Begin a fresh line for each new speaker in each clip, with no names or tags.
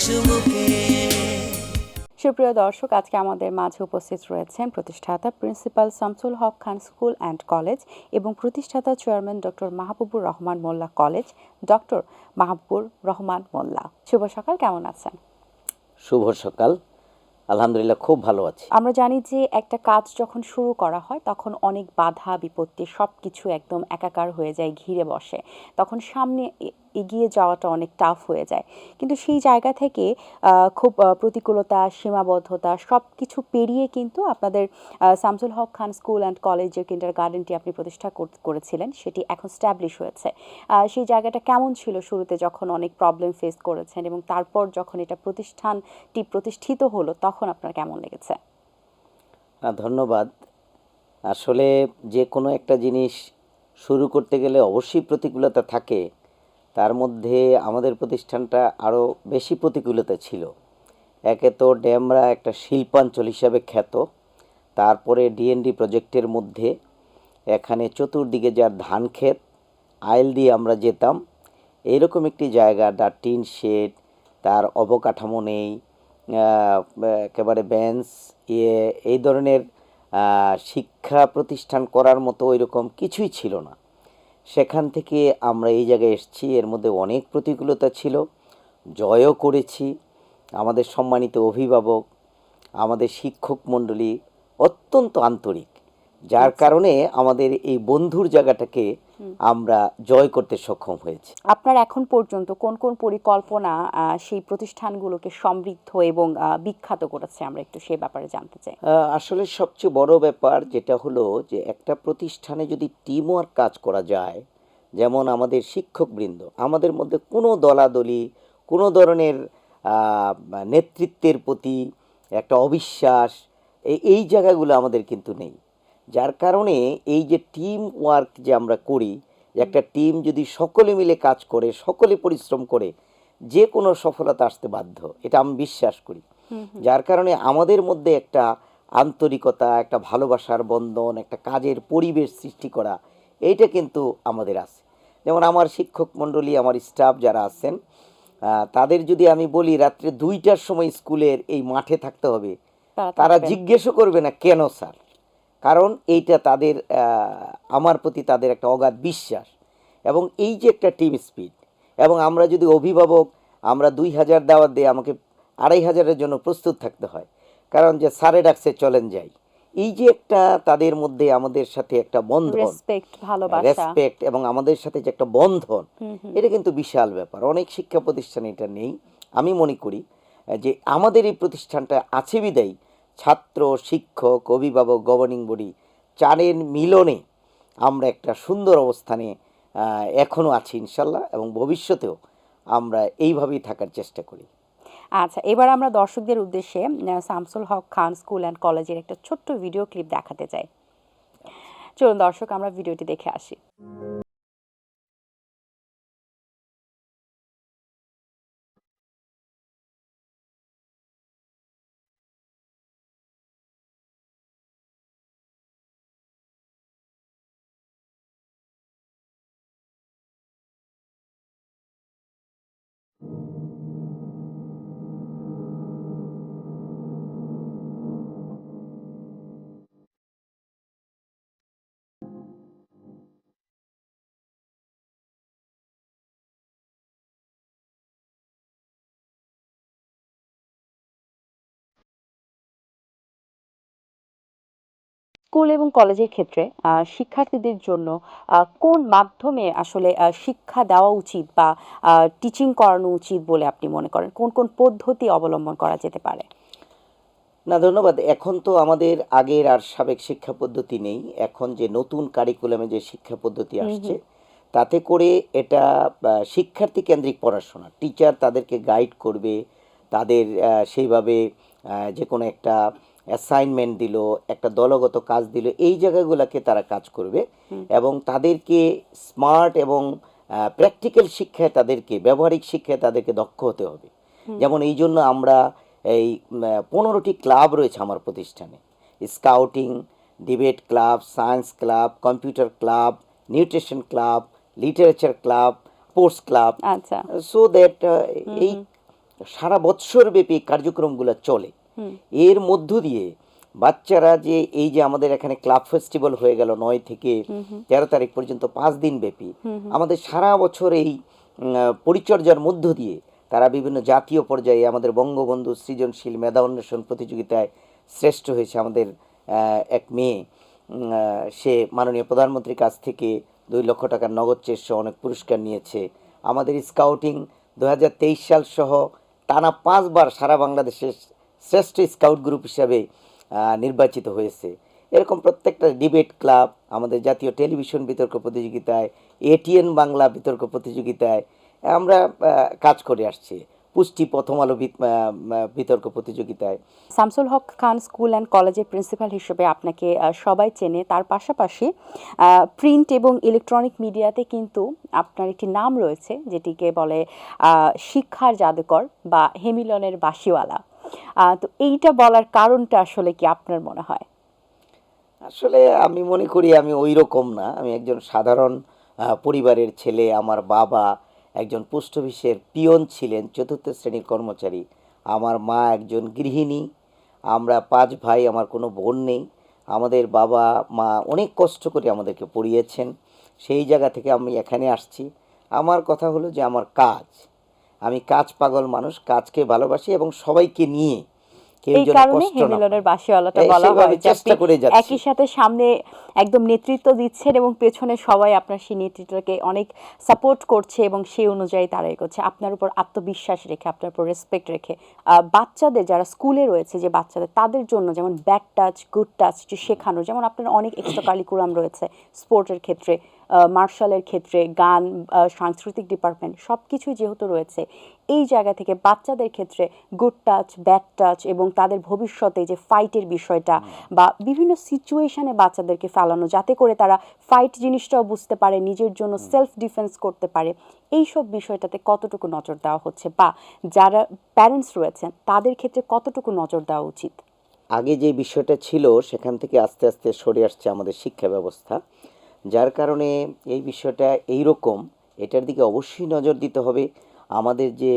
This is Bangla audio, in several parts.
চুমুকে।
সুপ্রিয় দর্শক, আজকে আমাদের মাঝে উপস্থিত রয়েছেন প্রতিষ্ঠাতা principal Shamsul Haque Khan school and college এবং প্রতিষ্ঠাতা chairman doctor Mahbubur Rahman Molla college, doctor Mahbubur Rahman Molla. শুভ সকাল, কেমন আছেন?
শুভ সকাল, আলহামদুলিল্লাহ খুব ভালো আছি।
আমরা জানি যে একটা কাজ যখন শুরু করা হয় তখন অনেক বাধা বিপত্তি সবকিছু একদম একাকার হয়ে যায়, ঘিরে বসে, তখন সামনে এগিয়ে যাওয়াটা অনেক টাফ হয়ে যায়। কিন্তু সেই জায়গা থেকে খুব প্রতিকূলতা, সীমাবদ্ধতা সব কিছু পেরিয়ে কিন্তু আপনাদের শামসুল হক খান স্কুল অ্যান্ড কলেজের কিন্ডারগার্টেনটি আপনি প্রতিষ্ঠা করেছিলেন, সেটি এখন স্ট্যাবলিশ হয়েছে। সেই জায়গাটা কেমন ছিল শুরুতে, যখন অনেক প্রবলেম ফেস করেছেন, এবং তারপর যখন এটা প্রতিষ্ঠানটি প্রতিষ্ঠিত হলো তখন আপনার কেমন লেগেছে?
ধন্যবাদ। আসলে যে কোনো একটা জিনিস শুরু করতে গেলে অবশ্যই প্রতিকূলতা থাকে, তার মধ্যে আমাদের প্রতিষ্ঠানটা আরও বেশি প্রতিকূলতা ছিল। একে তো ড্যামরা একটা শিল্পাঞ্চল হিসাবে খ্যাত, তারপরে ডিএনডি প্রজেক্টের মধ্যে এখানে চতুর্দিকে যার ধান ক্ষেত, আইল দিয়ে আমরা যেতাম, এইরকম একটি জায়গা, তার টিন শেড, তার অবকাঠামো নেই, একেবারে বেঞ্চ এই ধরনের শিক্ষা প্রতিষ্ঠান করার মতো ওইরকম কিছুই ছিল না। সেখান থেকে আমরা এই জায়গায় এসেছি। এর মধ্যে অনেক প্রতিকূলতা ছিল, জয়ও করেছি। আমাদের সম্মানিত অভিভাবক, আমাদের শিক্ষক মণ্ডলী অত্যন্ত আন্তরিক, যার কারণে আমাদের এই বন্ধুর জায়গাটাকে আমরা জয় করতে সক্ষম হয়েছি।
আপনার এখন পর্যন্ত কোন কোন পরিকল্পনা সেই প্রতিষ্ঠানগুলোকে সমৃদ্ধ এবং বিখ্যাত করেছে, আমরা একটু সে ব্যাপারে জানতে চাই।
আসলে সবচেয়ে বড় ব্যাপার যেটা হলো যে একটা প্রতিষ্ঠানে যদি টিম ওয়ার্ক কাজ করা যায়, যেমন আমাদের শিক্ষকবৃন্দ, আমাদের মধ্যে কোনো দলাদলি, কোনো ধরনের নেতৃত্বের প্রতি একটা অবিশ্বাস, এই জায়গাগুলো আমাদের কিন্তু নেই। যার কারণে এই যে টিম ওয়ার্ক যে আমরা করি, একটা টিম যদি সকলে মিলে কাজ করে, সকলে পরিশ্রম করে, যে কোনো সফলতা আসতে বাধ্য, এটা আমি বিশ্বাস করি। যার কারণে আমাদের মধ্যে একটা আন্তরিকতা, একটা ভালোবাসার বন্ধন, একটা কাজের পরিবেশ সৃষ্টি করা, এইটা কিন্তু আমাদের আছে। যেমন আমার শিক্ষক মণ্ডলী, আমার স্টাফ যারা আছেন, তাদের যদি আমি বলি রাত্রে 2টার সময় স্কুলের এই মাঠে থাকতে হবে, তারা জিজ্ঞেসও করবে না কেন স্যার, কারণ এইটা তাদের আমার প্রতি তাদের একটা অগাধ বিশ্বাস। এবং এই যে একটা টিম স্পিড, এবং আমরা যদি অভিভাবক, আমরা 2000 দাওয়াত দিয়ে আমাকে 2500-এর জন্য প্রস্তুত থাকতে হয়, কারণ যে স্যারে ডাকছে চলেন যাই। এই যে একটা তাদের মধ্যে আমাদের সাথে একটা বন্ধন, রেসপেক্ট এবং আমাদের সাথে যে একটা বন্ধন, এটা কিন্তু বিশাল ব্যাপার। অনেক শিক্ষা প্রতিষ্ঠানে এটা নেই। আমি মনে করি যে আমাদের এই প্রতিষ্ঠানটা আছে বিদায়ী ছাত্র, শিক্ষক, অভিভাবক, গভর্নিং বডি চারের মিলনে আমরা একটা সুন্দর অবস্থানে এখনও আছি ইনশাল্লাহ, এবং ভবিষ্যতেও আমরা এইভাবেই থাকার চেষ্টা করি।
আচ্ছা, এবার আমরা দর্শকদের উদ্দেশ্যে শামসুল হক খান স্কুল অ্যান্ড কলেজের একটা ছোট্ট ভিডিও ক্লিপ দেখাতে চাই। চলুন দর্শক, আমরা ভিডিওটি দেখে আসি। স্কুল এবং কলেজের ক্ষেত্রে শিক্ষার্থীদের জন্য কোন মাধ্যমে আসলে শিক্ষা দেওয়া উচিত বা টিচিং করানো উচিত বলে আপনি মনে করেন? কোন কোন পদ্ধতি অবলম্বন করা যেতে পারে?
না, ধন্যবাদ। এখন তো আমাদের আগের আর সাবেক শিক্ষা পদ্ধতি নেই। এখন যে নতুন কারিকুলামে যে শিক্ষা পদ্ধতি আসছে, তাতে করে এটা শিক্ষার্থী কেন্দ্রিক পড়াশোনা। টিচার তাদেরকে গাইড করবে, তাদের সেইভাবে যে কোনো একটা অ্যাসাইনমেন্ট দিল, একটা দলগত কাজ দিল, এই জায়গাগুলোকে তারা কাজ করবে, এবং তাদেরকে স্মার্ট এবং প্র্যাকটিক্যাল শিক্ষায়, তাদেরকে ব্যবহারিক শিক্ষায় তাদেরকে দক্ষ হতে হবে। যেমন এই জন্য আমরা এই 15টি ক্লাব রয়েছে আমার প্রতিষ্ঠানে: scouting, debate club, science club, computer club, nutrition club, literature club, sports club.
আচ্ছা,
সো দ্যাট এই সারা বৎসর ব্যাপী কার্যক্রমগুলো চলে। এর মধ্য দিয়ে বাচ্চারা যে এই যে আমাদের এখানে ক্লাব ফেস্টিভ্যাল হয়ে গেল 9 থেকে 13 তারিখ পর্যন্ত 5 দিন ব্যাপী, আমাদের সারা বছর এই পরিচর্যার মধ্য দিয়ে তারা বিভিন্ন জাতীয় পর্যায়ে আমাদের বঙ্গবন্ধু সৃজনশীল মেধা অন্বেষণ প্রতিযোগিতায় শ্রেষ্ঠ হয়েছে আমাদের এক মেয়ে। সে মাননীয় প্রধানমন্ত্রীর কাছ থেকে 2 লক্ষ টাকার নগদ চেক সহ অনেক পুরস্কার নিয়েছে। আমাদের স্কাউটিং 2023 সাল সহ টানা 5 বার সারা বাংলাদেশের শ্রেষ্ঠ স্কাউট গ্রুপ হিসাবে নির্বাচিত হয়েছে। এরকম প্রত্যেকটা ডিবেট ক্লাব, আমাদের জাতীয় টেলিভিশন বিতর্ক প্রতিযোগিতায়, এটিএন বাংলা বিতর্ক প্রতিযোগিতায় আমরা কাজ করে আসছি, পুষ্টি প্রথম আলো বিতর্ক প্রতিযোগিতায়।
শামসুল হক খান স্কুল অ্যান্ড কলেজের প্রিন্সিপাল হিসেবে আপনাকে সবাই চেনে, তার পাশাপাশি প্রিন্ট এবং ইলেকট্রনিক মিডিয়াতে কিন্তু আপনার একটি নাম রয়েছে যেটিকে বলে শিক্ষার জাদুকর বা হেমিলনের বাঁশিওয়ালা। তো এইটা বলার কারণটা আসলে কি আপনার মনে হয়?
আসলে আমি মনে করি আমি ওই রকম না, আমি একজন সাধারণ পরিবারের ছেলে। আমার বাবা একজন পোস্ট অফিসের পিয়ন ছিলেন, 4র্থ শ্রেণীর কর্মচারী। আমার মা একজন গৃহিণী। আমরা 5 ভাই, আমার কোনো বোন নেই। আমাদের বাবা মা অনেক কষ্ট করে আমাদেরকে পড়িয়েছেন, সেই জায়গা থেকে আমি এখানে আসছি। আমার কথা হলো যে আমার কাজ, আমি কাজ পাগল মানুষ, কাজকে ভালোবাসি এবং সবাইকে নিয়ে কেউ
এই
যেন
কারণে
কষ্ট না
হেমিলনের
পায়
বাঁশিওয়ালাটা বলা হয়
সেভাবে
যে
চেষ্টা করে
আপনি
যাচ্ছি।
একই সাথে সামনে একদম নেতৃত্ব দিচ্ছেন এবং পেছনে সবাই আপনার সেই নেতৃত্বকে অনেক সাপোর্ট করছে এবং সেই অনুযায়ী তারা এগোচ্ছে, আপনার উপর আত্মবিশ্বাস রেখে, আপনার উপর রেসপেক্ট রেখে। বাচ্চাদের যারা স্কুলে রয়েছে যে বাচ্চাদের, তাদের জন্য যেমন ব্যাড টাচ গুড টাচ যে শেখানো, যেমন আপনার অনেক এক্সট্রা কারিকুলাম রয়েছে স্পোর্টের ক্ষেত্রে, মার্শালের ক্ষেত্রে, গান, সাংস্কৃতিক ডিপার্টমেন্ট সব কিছুই যেহেতু রয়েছে, এই জায়গা থেকে বাচ্চাদের ক্ষেত্রে গুড টাচ ব্যাড টাচ এবং তাদের ভবিষ্যতে যে ফাইটের বিষয়টা বা বিভিন্ন সিচুয়েশনে বাচ্চাদেরকে ফেলানো, যাতে করে তারা ফাইট জিনিসটাও বুঝতে পারে, নিজের জন্য সেলফ ডিফেন্স করতে পারে, এইসব বিষয়টাতে কতটুকু নজর দেওয়া হচ্ছে বা যারা প্যারেন্টস রয়েছেন তাদের ক্ষেত্রে কতটুকু নজর দেওয়া উচিত?
আগে যে বিষয়টা ছিল সেখান থেকে আস্তে আস্তে সরে আসছে আমাদের শিক্ষা ব্যবস্থা, যার কারণে এই বিষয়টা এই রকম। এটার দিকে অবশ্যই নজর দিতে হবে। আমাদের যে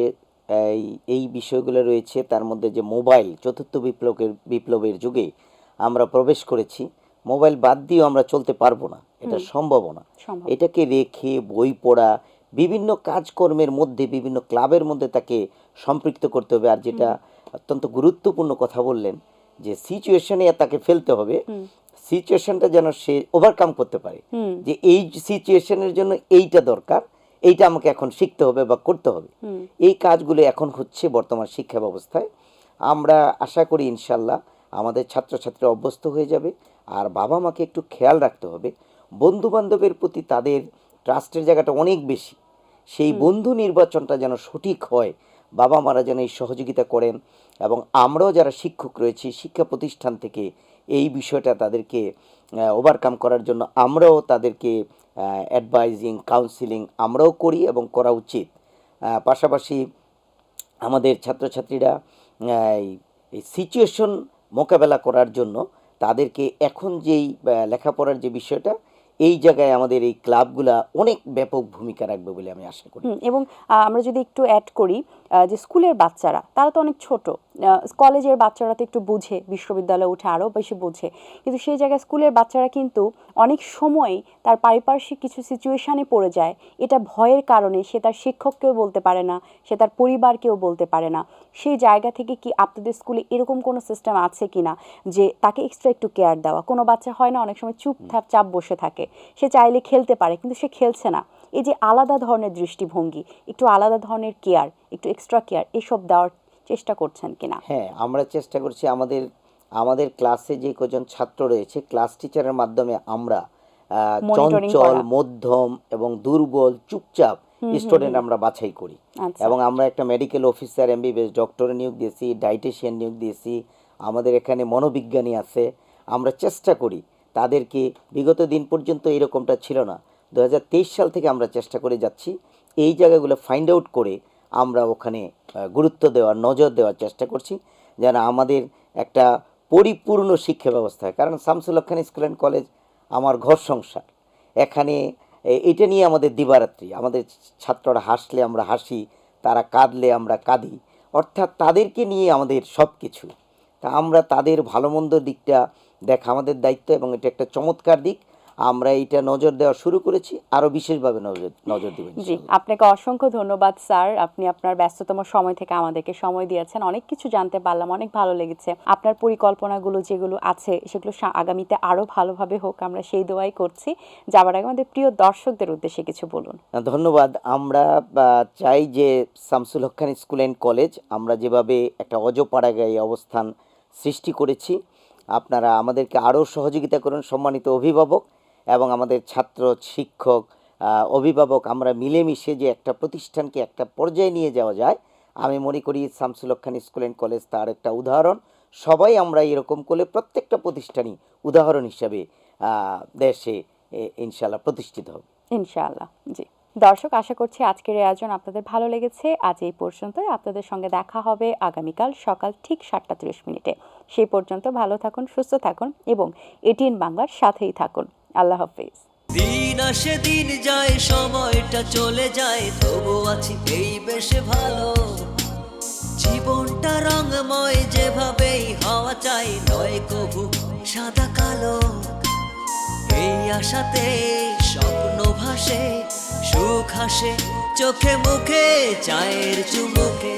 এই এই বিষয়গুলো রয়েছে তার মধ্যে যে মোবাইল, 4র্থ বিপ্লবের যুগে আমরা প্রবেশ করেছি, মোবাইল বাদ দিয়েও আমরা চলতে পারবো না, এটা সম্ভব না।
সম্ভব।
এটাকে রেখে বই পড়া, বিভিন্ন কাজকর্মের মধ্যে, বিভিন্ন ক্লাবের মধ্যে তাকে সম্পৃক্ত করতে হবে। আর যেটা অত্যন্ত গুরুত্বপূর্ণ কথা বললেন যে সিচুয়েশনে তাকে ফেলতে হবে, সিচুয়েশনটা যেন সে ওভারকাম করতে পারে, যে এই সিচুয়েশনের জন্য এইটা দরকার, এইটা আমাকে এখন শিখতে হবে বা করতে হবে। এই কাজগুলো এখন হচ্ছে বর্তমান শিক্ষা ব্যবস্থায়। আমরা আশা করি ইনশাল্লাহ আমাদের ছাত্রছাত্রীরা অভ্যস্ত হয়ে যাবে। আর বাবা মাকে একটু খেয়াল রাখতে হবে, বন্ধু বান্ধবের প্রতি তাদের ট্রাস্টের জায়গাটা অনেক বেশি, সেই বন্ধু নির্বাচনটা যেন সঠিক হয়, বাবা মারা যেন এই সহযোগিতা করেন। এবং আমরাও যারা শিক্ষক রয়েছি শিক্ষা প্রতিষ্ঠান থেকে এই বিষয়টা তাদেরকে ওভারকাম করার জন্য আমরাও তাদেরকে অ্যাডভাইজিং কাউন্সিলিং আমরাও করি এবং করা উচিত। পাশাপাশি আমাদের ছাত্রছাত্রীরা এই সিচুয়েশন মোকাবেলা করার জন্য তাদেরকে এখন যেই লেখাপড়ার যে বিষয়টা, এই জায়গায় আমাদের এই ক্লাবগুলা অনেক ব্যাপক ভূমিকা রাখবে বলে আমি আশা করি।
এবং আমরা যদি একটু অ্যাড করি যে স্কুলের বাচ্চারা তারা তো অনেক ছোট, কলেজের বাচ্চারা তো একটু বুঝে, বিশ্ববিদ্যালয়ে উঠে আরও বেশি বুঝে, কিন্তু সেই জায়গায় স্কুলের বাচ্চারা কিন্তু অনেক সময় তার পারিপার্শ্বিক কিছু সিচুয়েশানে পড়ে যায়, এটা ভয়ের কারণে সে তার শিক্ষককেও বলতে পারে না, সে তার পরিবারকেও বলতে পারে না। সেই জায়গা থেকে কি আপনাদের স্কুলে এরকম কোনো সিস্টেম আছে কি না যে তাকে এক্সট্রা একটু কেয়ার দেওয়া? কোনো বাচ্চা হয় না অনেক সময় চুপচাপ চাপ বসে থাকে, সে চাইলে খেলতে পারে কিন্তু সে খেলছে না, এই যে আলাদা ধরনের দৃষ্টিভঙ্গি, একটু আলাদা ধরনের কেয়ার, একটু এক্সট্রা কেয়ার, এসব দেওয়ার চেষ্টা করছেন কিনা?
হ্যাঁ, আমরা চেষ্টা করছি। আমাদের আমাদের ক্লাসে যে কজন ছাত্র রয়েছে, ক্লাস টিচারের মাধ্যমে আমরা
মনিটরিং
চঞ্চল,
করা।
মধ্যম এবং দুর্বল, চুপচাপ স্টুডেন্ট আমরা বাছাই করি।
আচ্ছা।
এবং আমরা একটা মেডিকেল অফিসার, এমবিবিএস ডক্টর নিয়োগ দিয়েছি, ডায়েটিশিয়ান নিয়োগ দিয়েছি, আমাদের এখানে মনোবিজ্ঞানী আছে। আমরা চেষ্টা করি তাদেরকে, বিগত দিন পর্যন্ত এরকমটা ছিল না, 2023 সাল থেকে আমরা চেষ্টা করে যাচ্ছি এই জায়গাগুলো ফাইন্ড আউট করে আমরা ওখানে গুরুত্ব দেওয়ার, নজর দেওয়ার চেষ্টা করছি, যেন আমাদের একটা পরিপূর্ণ শিক্ষা ব্যবস্থা হয়। কারণ Shamsul Haque Khan school and college আমার ঘর সংসার, এখানে এটা নিয়ে আমাদের দিবারাত্রি। আমাদের ছাত্ররা হাসলে আমরা হাসি, তারা কাঁদলে আমরা কাঁদি। অর্থাৎ তাদেরকে নিয়ে আমাদের সব কিছু। তা আমরা তাদের ভালো মন্দ দিকটা দেখা আমাদের দায়িত্ব, এবং এটা একটা চমৎকার দিক। আমরা এইটা নজর দেওয়া শুরু করেছি, আরও বিশেষভাবে নজর নজর দেব
জি,
ইনশাল্লাহ।
আপনাকে অসংখ্য ধন্যবাদ স্যার। আপনি আপনার ব্যস্ততম সময় থেকে আমাদেরকে সময় দিয়েছেন। অনেক কিছু জানতে পারলাম, অনেক ভালো লেগেছে। আপনার পরিকল্পনাগুলো যেগুলো আছে সেগুলো আগামীতে আরো ভালোভাবে হোক, আমরা সেই দোয়াই করছি। যাবার আগে আমাদের প্রিয় দর্শকদের উদ্দেশ্যে কিছু বলুন।
ধন্যবাদ। আমরা চাই যে Shamsul Haque Khan school and college, আমরা যেভাবে একটা অজপাড়াগায় অবস্থান সৃষ্টি করেছি, আপনারা আমাদেরকে আরও সহযোগিতা করুন, সম্মানিত অভিভাবক এবং আমাদের ছাত্র, শিক্ষক, অভিভাবক, আমরা মিলেমিশে যে একটা প্রতিষ্ঠানকে একটা পর্যায়ে নিয়ে যাওয়া যায়, আমি মনে করি Shamsul Haque Khan school and college তার একটা উদাহরণ। সবাই আমরা এরকম করলে প্রত্যেকটা প্রতিষ্ঠানই উদাহরণ হিসাবে দেশে ইনশাল্লাহ প্রতিষ্ঠিত হবে।
ইনশাআল্লাহ। জি, দর্শক, আশা করছি আজকের এই আয়োজন আপনাদের ভালো লেগেছে। আজ এই পর্যন্তই। আপনাদের সঙ্গে দেখা হবে আগামীকাল সকাল ঠিক 7:30 সেই পর্যন্ত ভালো থাকুন, সুস্থ থাকুন এবং এটিএন বাংলার সাথেই থাকুন। আল্লাহ হাফেজ।
দিন আসে দিন যায়, সময়টা চলে যায়, তবু আছি এই বেশ ভালো। জীবনটা রঙময়, যেভাবেই হওয়া চাই, নয় কভু সাদা কালো। এই আশাতে স্বপ্ন ভাসে, সুখ হাসে চোখে মুখে, চায়ের চুমুকে।